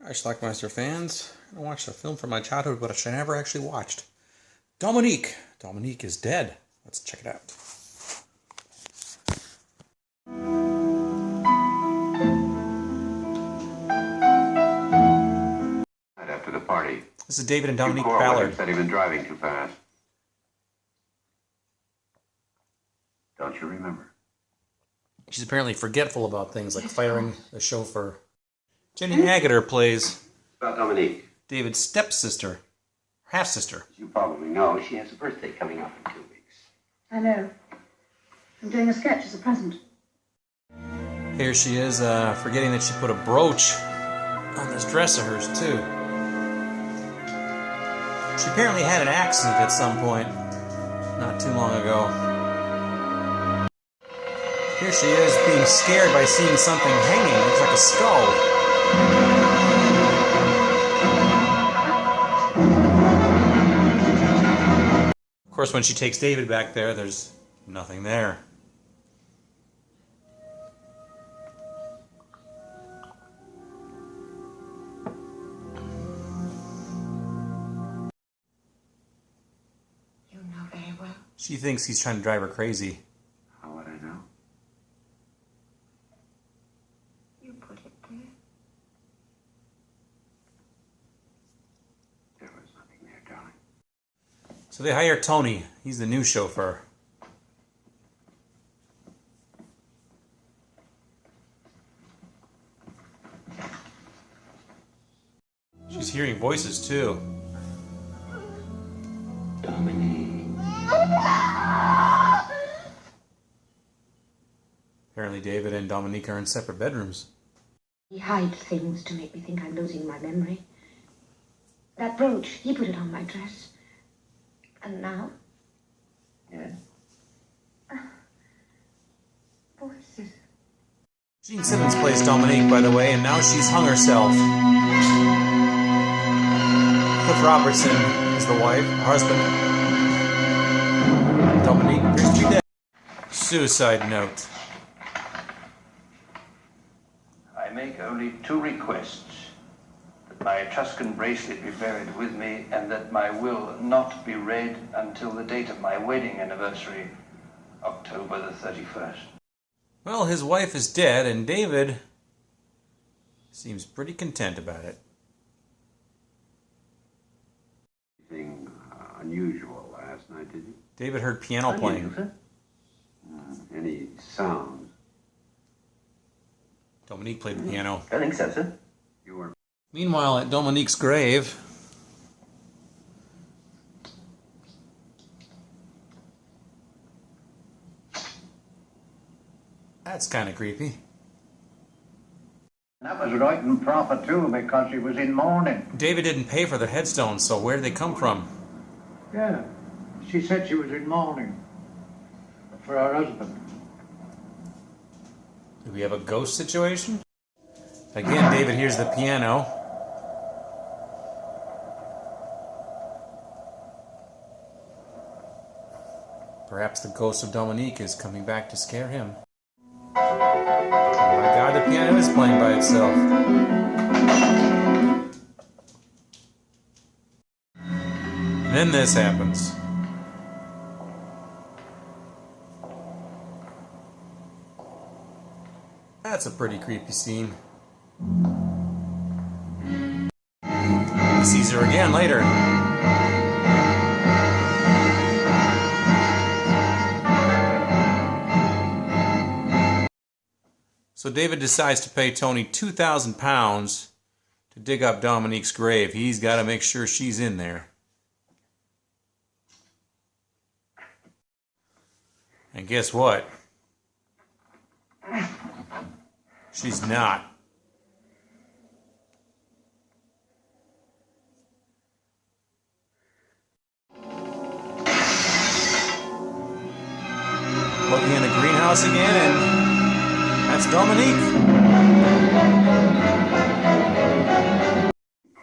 Hi, Schlockmeister fans. I watched a film from my childhood, but I never actually watched. Dominique. Dominique is dead. Let's check it out. Right after the party. This is David and Dominique Ballard. Said he'd been driving too fast. Don't you remember? She's apparently forgetful about things like firing the chauffeur. Jenny Agutter plays About Dominique. David's stepsister, half-sister. As you probably know, she has a birthday coming up in 2 weeks. I know. I'm doing a sketch as a present. Here she is, forgetting that she put a brooch on this dress of hers, too. She apparently had an accident at some point, not too long ago. Here she is, being scared by seeing something hanging. It looks like a skull. Of course, when she takes David back there, there's nothing there. You know very well. She thinks he's trying to drive her crazy. How would I know? You put it there. There was nothing there, darling. So they hire Tony. He's the new chauffeur. She's hearing voices too. Dominique. Apparently David and Dominique are in separate bedrooms. He hides things to make me think I'm losing my memory. That brooch, he put it on my dress. And now? Yes? Voices. Gene Simmons plays Dominique, by the way, and now she's hung herself. Cliff Robertson is the wife, husband. Dominique appears to be dead. Suicide note. I make only 2 requests. That my Etruscan bracelet be buried with me, and that my will not be read until the date of my wedding anniversary, October the 31st. Well, his wife is dead, and David seems pretty content about it. Anything unusual last night, did you? David heard piano playing. Any sounds? Dominique played the piano. I think so, sir. You were... Meanwhile, at Dominique's grave, that's kind of creepy. That was right and proper too, because she was in mourning. David didn't pay for the headstones, so where did they come from? Yeah, she said she was in mourning for her husband. Do we have a ghost situation? Again, David hears the piano. Perhaps the ghost of Dominique is coming back to scare him. Oh my God, the piano is playing by itself. And then this happens. That's a pretty creepy scene. He sees her again later. So David decides to pay Tony £2,000 to dig up Dominique's grave. He's got to make sure she's in there. And guess what? She's not. Looking in the greenhouse again, and that's Dominique.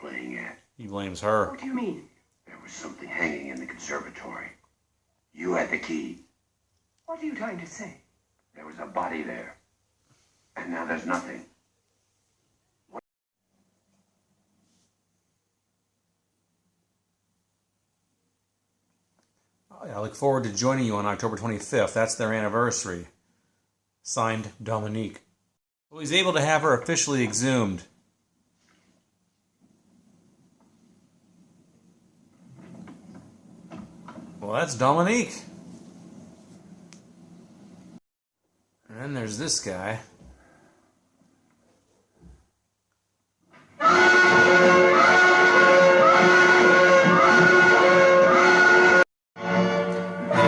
Playing at? He blames her. What do you mean? There was something hanging in the conservatory. You had the key. What are you trying to say? There was a body there. And now there's nothing. I look forward to joining you on October 25th. That's their anniversary. Signed, Dominique. So he's able to have her officially exhumed. Well, that's Dominique. And then there's this guy. The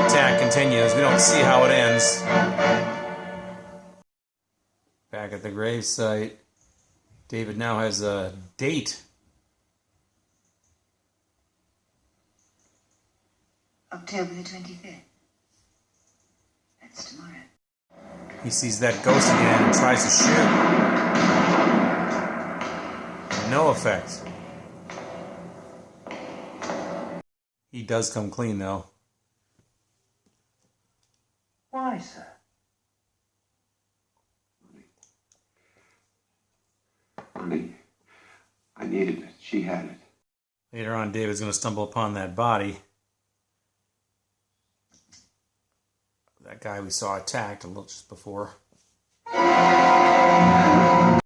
attack continues. We don't see how it ends. Back at the gravesite, David now has a date. October the 25th. That's tomorrow. He sees that ghost again and tries to shoot. No effect. He does come clean, though. Why, sir? Honey, I needed it. She had it. Later on, David's going to stumble upon that body. That guy we saw attacked a little just before. The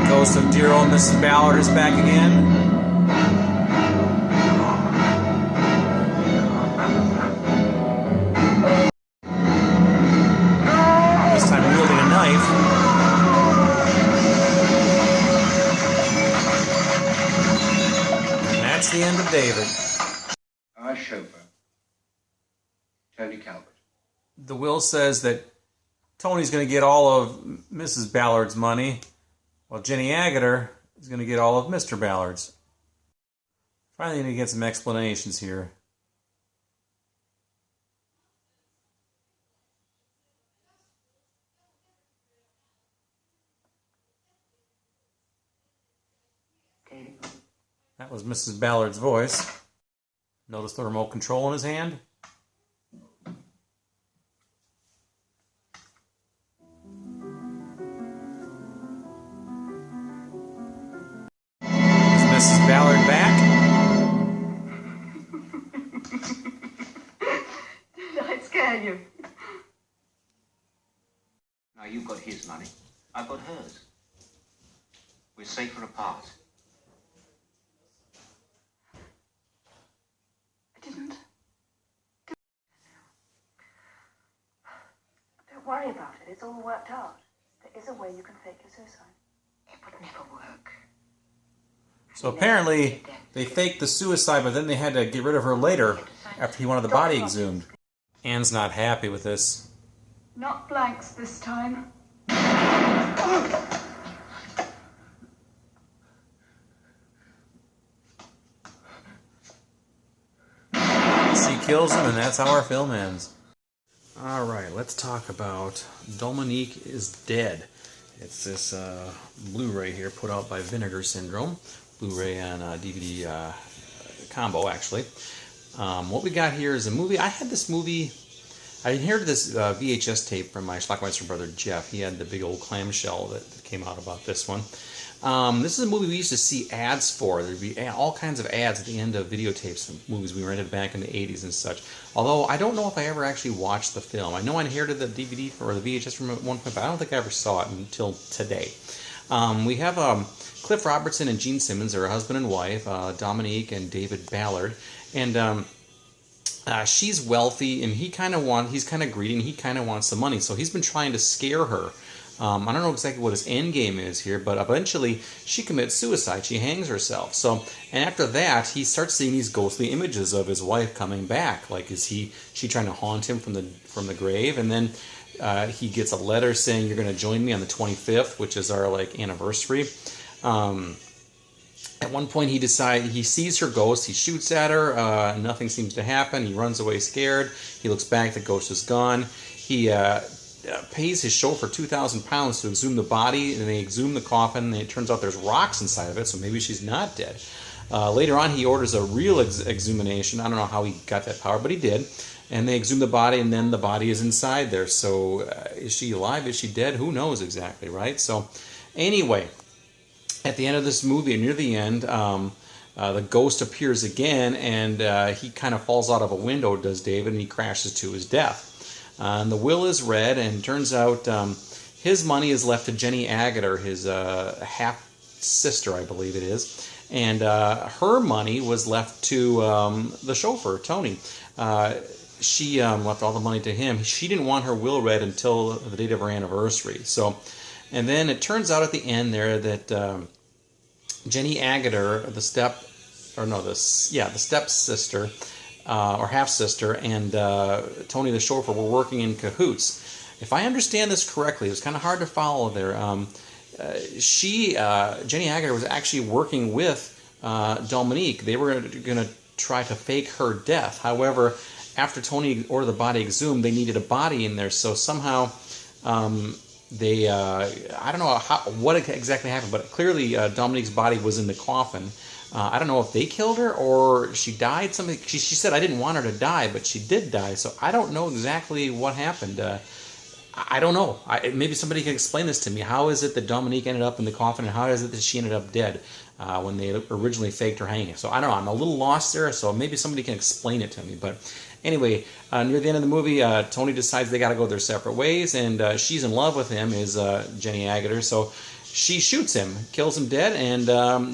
ghost of dear old Mrs. Ballard is back again. This time wielding a knife. And that's the end of David. Our chauffeur, Tony Calvert. The will says that Tony's going to get all of Mrs. Ballard's money, while Jenny Agater is going to get all of Mr. Ballard's. Finally, need to get some explanations here. That was Mrs. Ballard's voice. Notice the remote control in his hand? Mrs. Ballard back? Did I scare you? Now you've got his money. I've got hers. We're safer apart. I didn't. Don't worry about it. It's all worked out. There is a way you can fake your suicide. It would never work. So apparently, they faked the suicide, but then they had to get rid of her later after he wanted the body exhumed. Anne's not happy with this. Not blanks this time. She kills him, and that's how our film ends. Alright, let's talk about Dominique is Dead. It's this Blu-ray here put out by Vinegar Syndrome. Blu-ray and DVD combo, actually. What we got here is a movie. I had this movie. I inherited this VHS tape from my Schlockmeister brother Jeff. He had the big old clamshell that came out about this one. This is a movie we used to see ads for. There'd be all kinds of ads at the end of videotapes and movies we rented back in the 80s and such. Although I don't know if I ever actually watched the film. I know I inherited the DVD or the VHS from at one point, but I don't think I ever saw it until today. We have Cliff Robertson and Gene Simmons, are a husband and wife, Dominique and David Ballard, and she's wealthy, and he's kind of greedy, and he kind of wants the money, so he's been trying to scare her. I don't know exactly what his end game is here, but eventually she commits suicide. She hangs herself. So, and after that, he starts seeing these ghostly images of his wife coming back. Like, she trying to haunt him from the grave? And then he gets a letter saying, "You're going to join me on the 25th," which is our anniversary. At one point, he sees her ghost. He shoots at her. Nothing seems to happen. He runs away scared. He looks back. The ghost is gone. He pays his chauffeur £2,000 to exhume the body, and they exhume the coffin, and it turns out there's rocks inside of it, so maybe she's not dead. Later on, he orders a real exhumation. I don't know how he got that power, but he did. And they exhume the body, and then the body is inside there. So is she alive? Is she dead? Who knows exactly, right? So anyway, at the end of this movie, near the end, the ghost appears again, and he kind of falls out of a window, does David, and he crashes to his death. And the will is read, and turns out his money is left to Jenny Agater, his half-sister, I believe it is. And her money was left to the chauffeur, Tony. She left all the money to him. She didn't want her will read until the date of her anniversary. So, and then it turns out at the end there that Jenny Agater, the stepsister or half-sister, and Tony the chauffeur were working in cahoots. If I understand this correctly, it was kind of hard to follow there. Jenny Agater was actually working with Dominique. They were going to try to fake her death. However, after Tony ordered the body exhumed, they needed a body in there. So somehow they, I don't know what exactly happened, but clearly Dominique's body was in the coffin. I don't know if they killed her or she died. Something she said, I didn't want her to die, but she did die. So I don't know exactly what happened. I don't know. Maybe somebody can explain this to me. How is it that Dominique ended up in the coffin, and how is it that she ended up dead when they originally faked her hanging? So I don't know. I'm a little lost there, so maybe somebody can explain it to me. But anyway, near the end of the movie, Tony decides they got to go their separate ways, and she's in love with him, is Jenny Agater. So she shoots him, kills him dead, and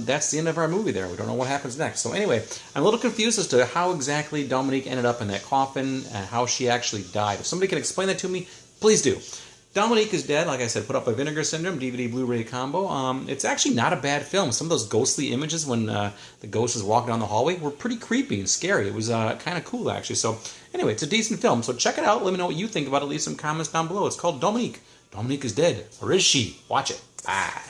that's the end of our movie there. We don't know what happens next. So anyway, I'm a little confused as to how exactly Dominique ended up in that coffin and how she actually died. If somebody can explain that to me, please do. Dominique is Dead, like I said, put up by Vinegar Syndrome, DVD Blu-ray combo. It's actually not a bad film. Some of those ghostly images when the ghost is walking down the hallway were pretty creepy and scary. It was kind of cool, actually. So anyway, it's a decent film. So check it out. Let me know what you think about it. Leave some comments down below. It's called Dominique. Dominique is Dead. Or is she? Watch it. Bye.